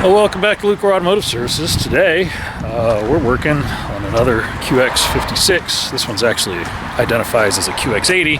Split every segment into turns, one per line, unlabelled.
Well, welcome back to Lucore Automotive Services. Today, we're working on another QX56. This one's actually identifies as a QX80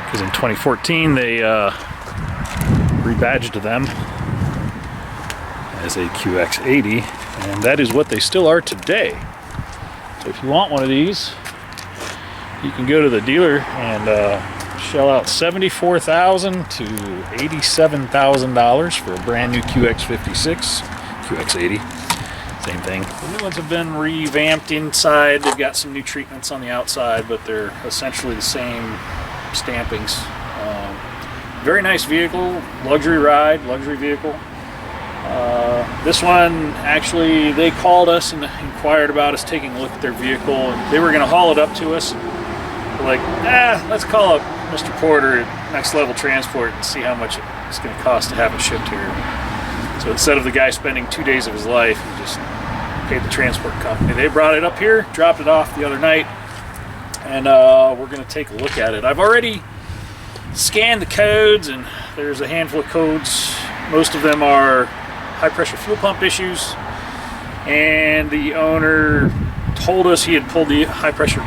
because in 2014 they rebadged them as a QX80, and that is what they still are today. So if you want one of these, you can go to the dealer and shell out $74,000 to $87,000 for a brand new QX56, QX80, same thing. The new ones have been revamped inside. They've got some new treatments on the outside, but they're essentially the same stampings. Very nice vehicle, luxury ride, luxury vehicle. This one, actually, they called us and inquired about us taking a look at their vehicle, and they were going to haul it up to us. We're like, let's call up Mr. Porter at Next Level Transport and see how much it's going to cost to have it shipped here. So instead of the guy spending 2 days of his life, he just paid the transport company. They brought it up here, dropped it off the other night, and we're going to take a look at it. I've already scanned the codes, and there's a handful of codes. Most of them are high pressure fuel pump issues, and the owner told us he had pulled the high pressure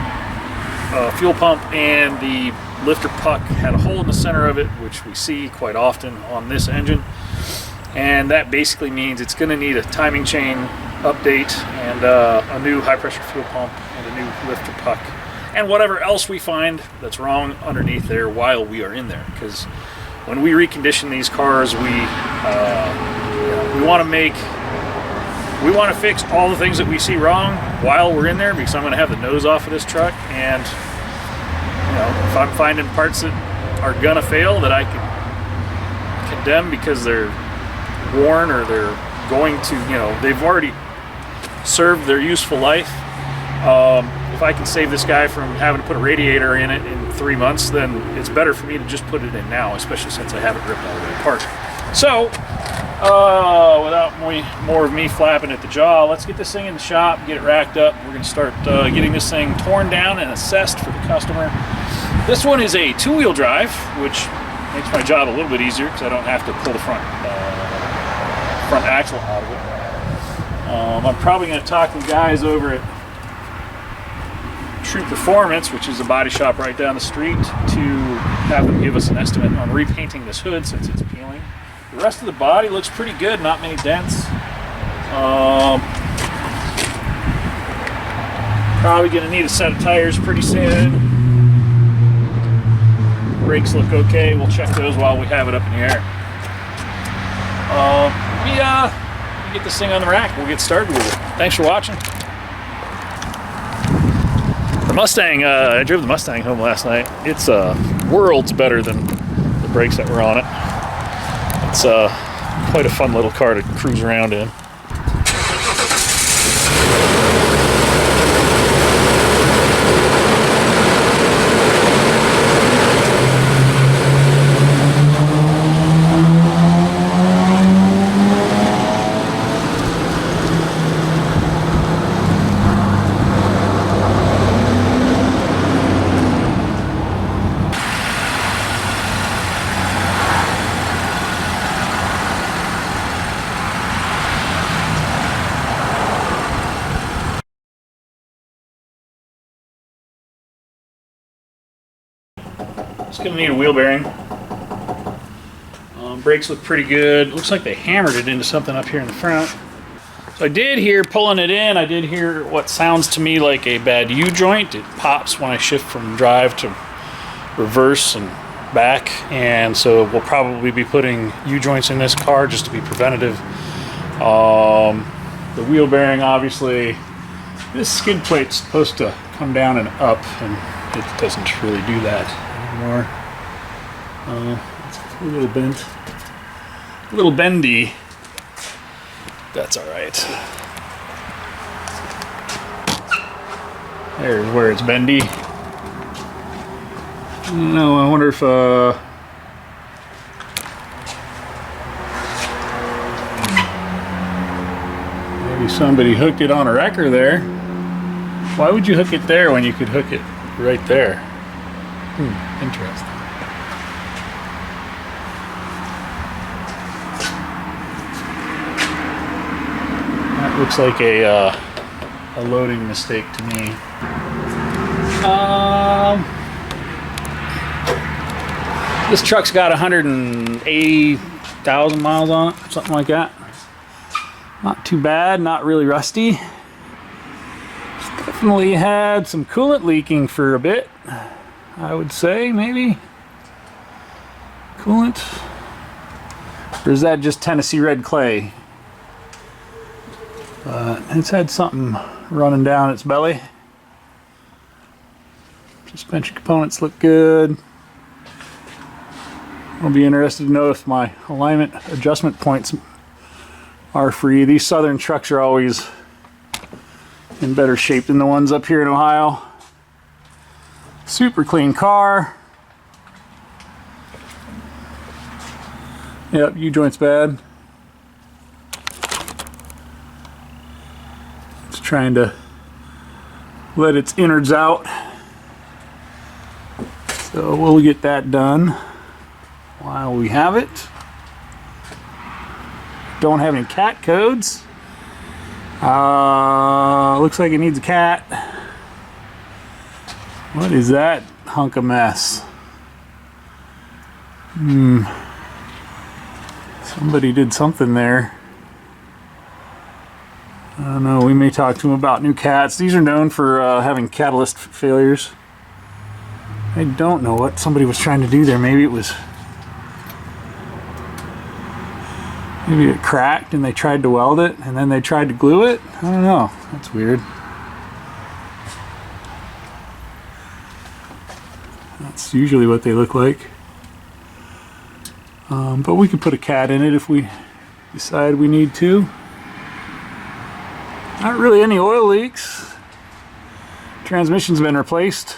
fuel pump, and the lifter puck had a hole in the center of it, which we see quite often on this engine, and that basically means it's going to need a timing chain update and a new high pressure fuel pump and a new lifter puck and whatever else we find that's wrong underneath there while we are in there, because when we recondition these cars, we want to fix all the things that we see wrong while we're in there, because I'm going to have the nose off of this truck, and if I'm finding parts that are going to fail that I can condemn because they're worn or they're going to, they've already served their useful life. If I can save this guy from having to put a radiator in it in 3 months, then it's better for me to just put it in now, especially since I haven't ripped all the way apart. So, without more of me flapping at the jaw, let's get this thing in the shop, get it racked up. We're going to start getting this thing torn down and assessed for the customer. This one is a two-wheel drive, which makes my job a little bit easier because I don't have to pull the front axle out of it. I'm probably going to talk to the guys over at True Performance, which is a body shop right down the street, to have them give us an estimate on repainting this hood since it's peeling. The rest of the body looks pretty good, not many dents. Probably going to need a set of tires pretty soon. Brakes look okay. We'll check those while we have it up in the air. We get this thing on the rack. We'll get started with it. Thanks for watching. The Mustang, I drove the Mustang home last night. It's worlds better than the brakes that were on it. It's quite a fun little car to cruise around in. It's going to need a wheel bearing. Brakes look pretty good. Looks like they hammered it into something up here in the front. So I did hear, pulling it in, I did hear what sounds to me like a bad U-joint. It pops when I shift from drive to reverse and back, and so we'll probably be putting U-joints in this car just to be preventative. The wheel bearing, obviously, this skid plate's supposed to come down and up, and it doesn't really do that anymore. It's a little bent, a little bendy. That's all right. There's where it's bendy. No, I wonder if maybe somebody hooked it on a wrecker there. Why would you hook it there when you could hook it right there? Interesting. Looks like a loading mistake to me. This truck's got 180,000 miles on it, something like that. Not too bad, not really rusty. Definitely had some coolant leaking for a bit, I would say, maybe. Coolant. Or is that just Tennessee red clay? It's had something running down its belly. Suspension components look good. I'll be interested to know if my alignment adjustment points are free. These southern trucks are always in better shape than the ones up here in Ohio. Super clean car. Yep, U-joint's bad. It's trying to let its innards out. So we'll get that done while we have it. Don't have any cat codes. Looks like it needs a cat. What is that hunk of mess? Somebody did something there. I don't know, we may talk to them about new cats. These are known for having catalyst failures. I don't know what somebody was trying to do there. Maybe it cracked and they tried to weld it and then they tried to glue it. I don't know. That's weird. That's usually what they look like. But we could put a cat in it if we decide we need to. Not really any oil leaks. Transmission's been replaced.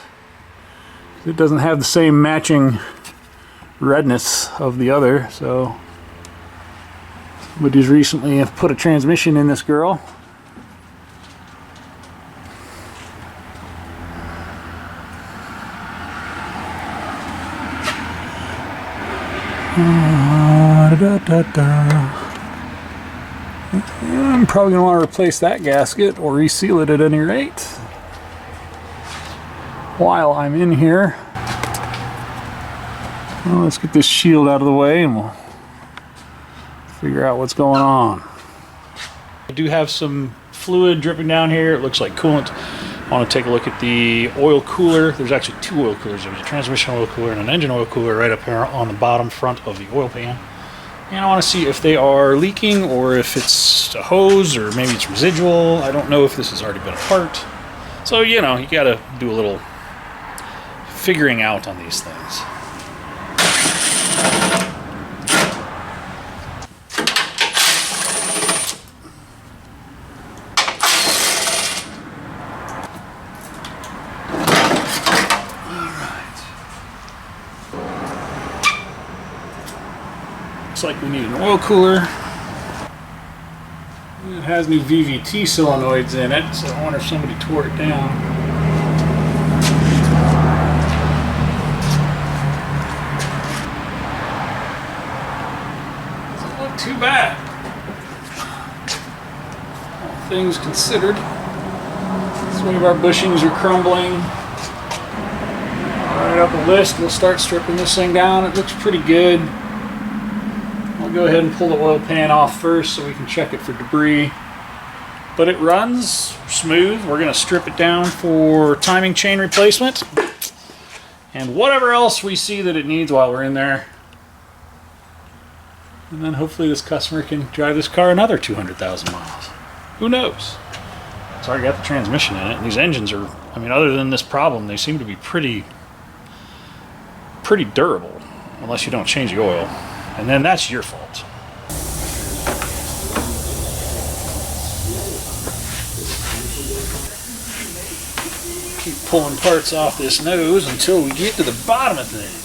It doesn't have the same matching redness of the other, so somebody's recently put a transmission in this girl. I'm probably going to want to replace that gasket or reseal it at any rate. While I'm in here, well, let's get this shield out of the way and we'll figure out what's going on. I do have some fluid dripping down here. It looks like coolant. I want to take a look at the oil cooler. There's actually two oil coolers. There's a transmission oil cooler and an engine oil cooler right up here on the bottom front of the oil pan. And I want to see if they are leaking or if it's a hose or maybe it's residual. I don't know if this has already been apart. So, you know, you got to do a little figuring out on these things. Looks like we need an oil cooler. It has new VVT solenoids in it, so I wonder if somebody tore it down. Doesn't look too bad. All things considered. Some of our bushings are crumbling. Right up a list, we'll start stripping this thing down. It looks pretty good. I'll go ahead and pull the oil pan off first so we can check it for debris. But it runs smooth. We're going to strip it down for timing chain replacement and whatever else we see that it needs while we're in there. And then hopefully this customer can drive this car another 200,000 miles. Who knows? It's already got the transmission in it, and these engines are, I mean, other than this problem, they seem to be pretty durable, unless you don't change the oil. And then that's your fault. Keep pulling parts off this nose until we get to the bottom of things.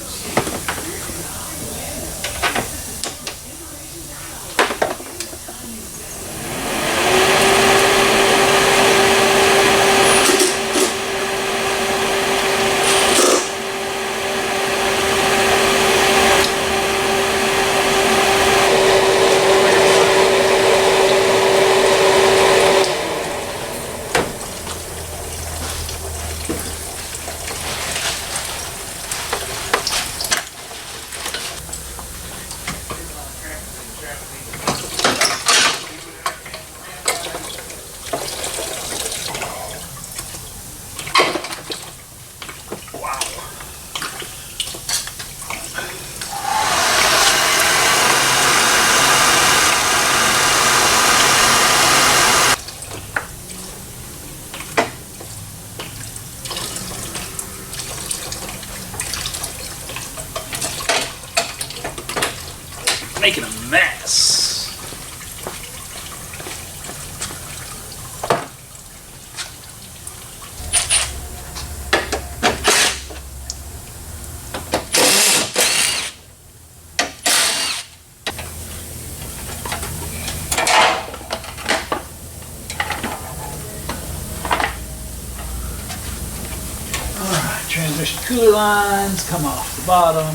transmission cooler lines come off the bottom.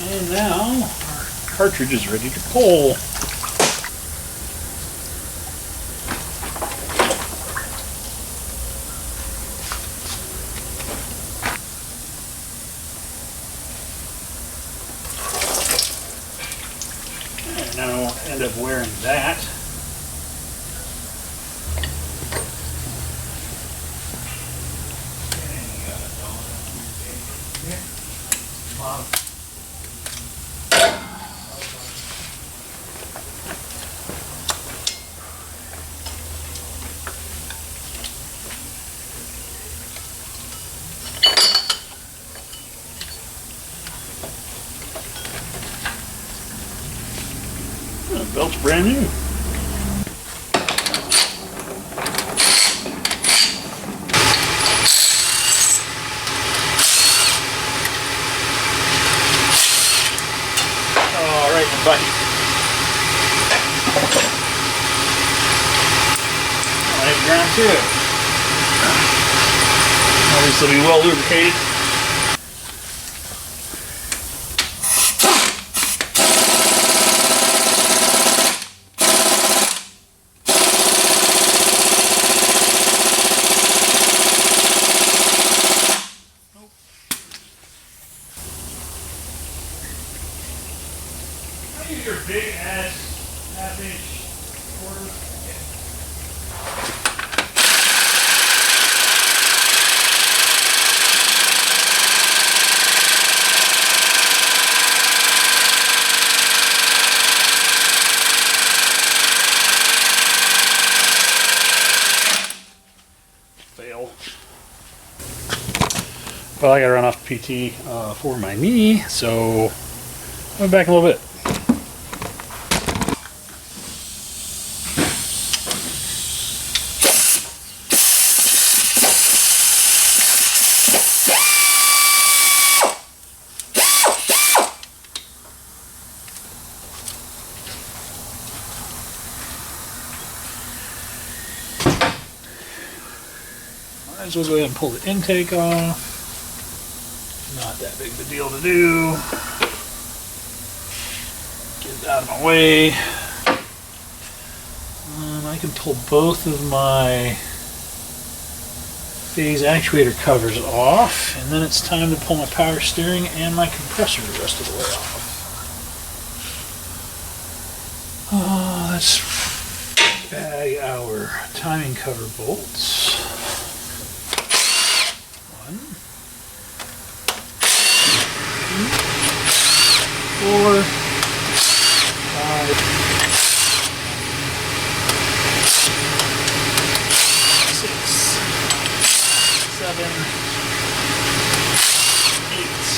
And now our cartridge is ready to pull. And now I'll end up wearing that. The belt's brand new. Oh, right in the bucket. Right ground too. Obviously, be well lubricated. Use your big ass half-inch quarter. Fail. Well, I got to run off PT for my knee, so I'll be back in a little bit. Might as well go ahead and pull the intake off. Not that big of a deal to do. Get it out of my way. I can pull both of my phase actuator covers off, and then it's time to pull my power steering and my compressor the rest of the way off. Let's bag our timing cover bolts. 1, 4, 5, 6, 7, 8.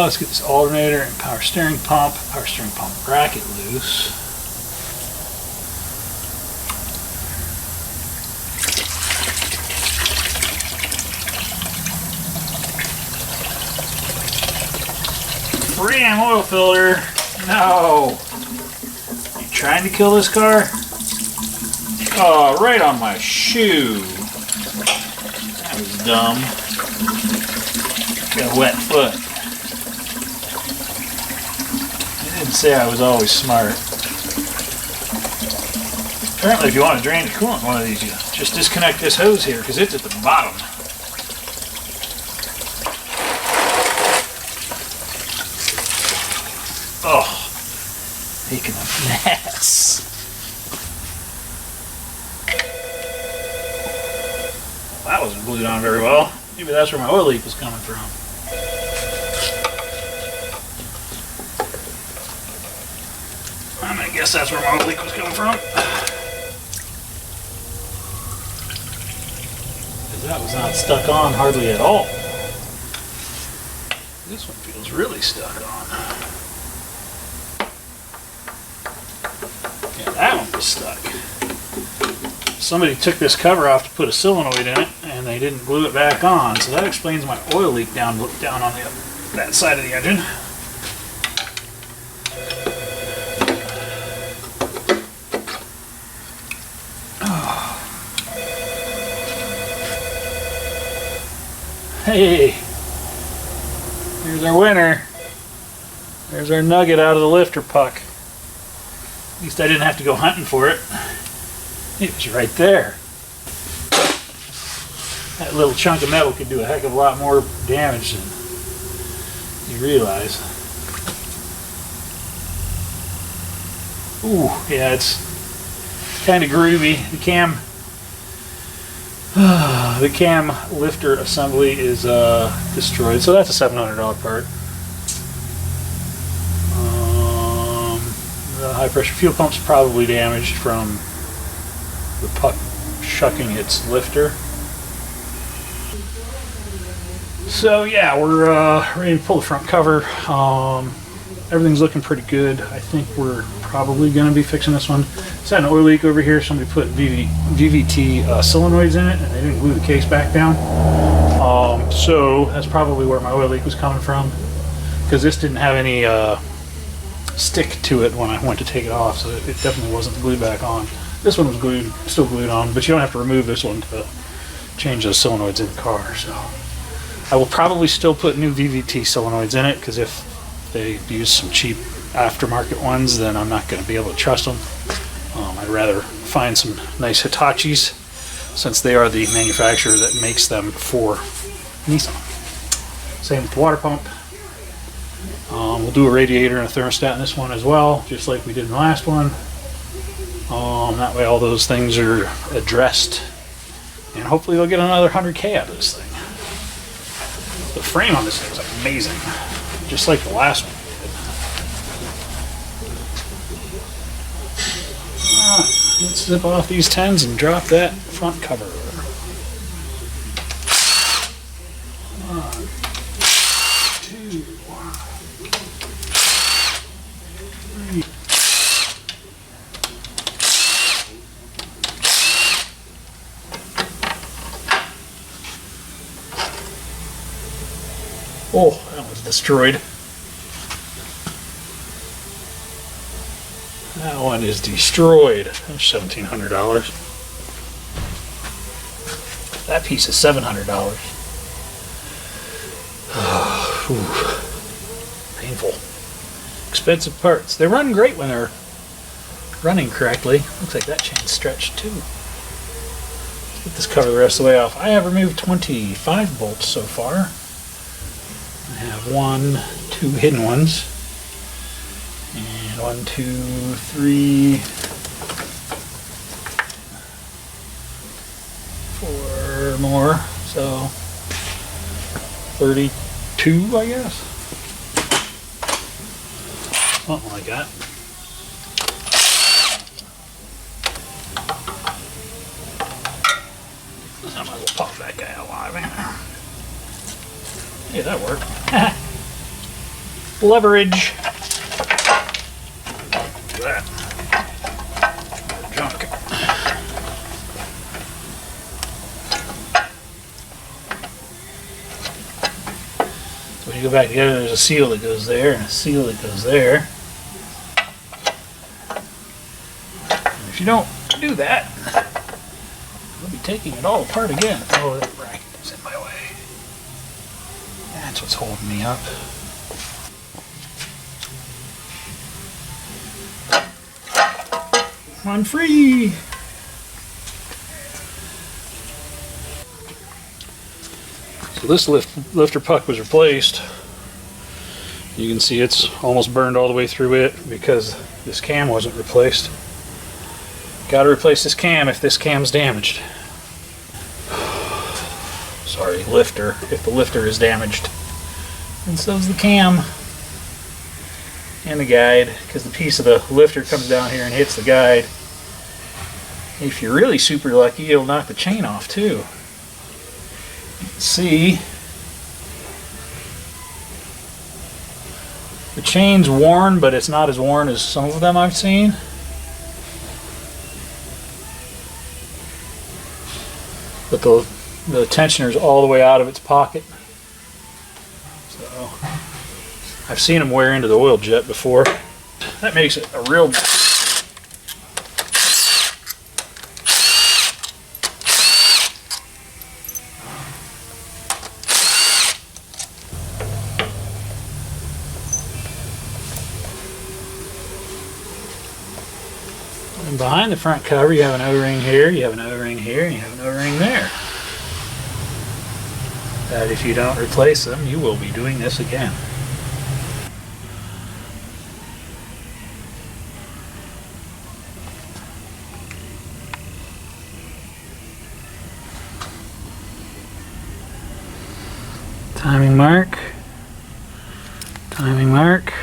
Let's get this alternator and power steering pump bracket loose. Damn oil filter. No. You trying to kill this car? Oh, right on my shoe. That was dumb. Got a wet foot. I didn't say I was always smart. Apparently, if you want to drain the coolant in one of these, you just disconnect this hose here because it's at the bottom. Oh, making a mess. Well, that wasn't glued on very well. Maybe that's where my oil leak was coming from. I'm gonna guess that's where my oil leak was coming from. Because that was not stuck on hardly at all. This one feels really stuck on. Yeah, that one was stuck. somebody took this cover off to put a solenoid in it, and they didn't glue it back on. So that explains my oil leak down on that side of the engine. Hey, here's our winner. There's our nugget out of the lifter puck. At least I didn't have to go hunting for it. It was right there. That little chunk of metal could do a heck of a lot more damage than you realize. Ooh, yeah, it's kind of groovy. The cam lifter assembly is destroyed, so that's a $700 part. The high pressure fuel pump's probably damaged from the puck shucking its lifter. So yeah, we're ready to pull the front cover. Everything's looking pretty good. I think we're probably going to be fixing this one. It's had an oil leak over here. Somebody put VVT solenoids in it, and they didn't glue the case back down. So that's probably where my oil leak was coming from, because this didn't have any stick to it when I went to take it off, so it definitely wasn't glued back on. This one was glued, still glued on, but you don't have to remove this one to change those solenoids in the car. So I will probably still put new VVT solenoids in it, because if they use some cheap aftermarket ones, then I'm not going to be able to trust them. I'd rather find some nice Hitachis, since they are the manufacturer that makes them for Nissan. Same with the water pump. We'll do a radiator and a thermostat in this one as well, just like we did in the last one. That way all those things are addressed, and hopefully they'll get another 100K out of this thing. The frame on this thing is amazing, just like the last one. Let's zip off these 10s and drop that front cover. One, two, three. Oh, that was destroyed. That one is destroyed. That's $1,700. That piece is $700. Painful. Expensive parts. They run great when they're running correctly. Looks like that chain's stretched too. Let's get this cover the rest of the way off. I have removed 25 bolts so far. I have 1, 2 hidden ones. And 1, 2, 3, 4 more, so 32, I guess. Something like that. I might as well pop that guy alive. Yeah, that worked. Leverage. That junk. So when you go back together, there's a seal that goes there and a seal that goes there. And if you don't do that, you'll be taking it all apart again. Oh, that bracket is in my way. That's what's holding me up. I'm free! So this lifter puck was replaced. You can see it's almost burned all the way through it because this cam wasn't replaced. Gotta replace this cam if this cam's damaged. Sorry, lifter, if the lifter is damaged. And so's the cam. And the guide, because the piece of the lifter comes down here and hits the guide. If you're really super lucky, it'll knock the chain off too. You can see the chain's worn, but it's not as worn as some of them I've seen. the tensioners all the way out of its pocket. So I've seen them wear into the oil jet before. That makes it a real mess. And behind the front cover, you have an O-ring here, you have an O-ring here, and you have an O-ring there. That if you don't replace them, you will be doing this again. Timing mark. Timing mark.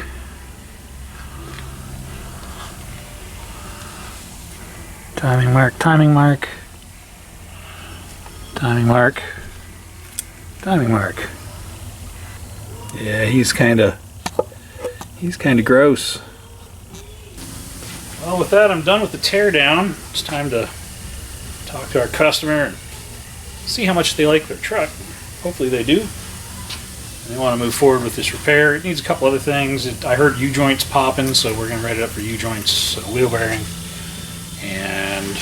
Timing mark, timing mark, timing mark, timing mark. Yeah, he's kind of gross. Well, with that, I'm done with the teardown. It's time to talk to our customer and see how much they like their truck. Hopefully they do. They want to move forward with this repair. It needs a couple other things. I heard U-joints popping, so we're going to write it up for U-joints, wheel bearing. And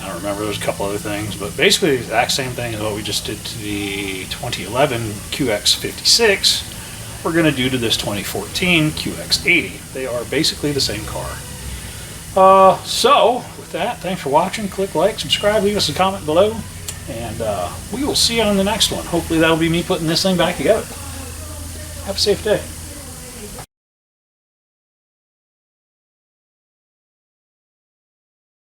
I don't remember, there's a couple other things, but basically the exact same thing as what we just did to the 2011 QX56, we're going to do to this 2014 QX80. They are basically the same car. So, with that, thanks for watching. Click like, subscribe, leave us a comment below, and we will see you on the next one. Hopefully that'll be me putting this thing back together. Have a safe day.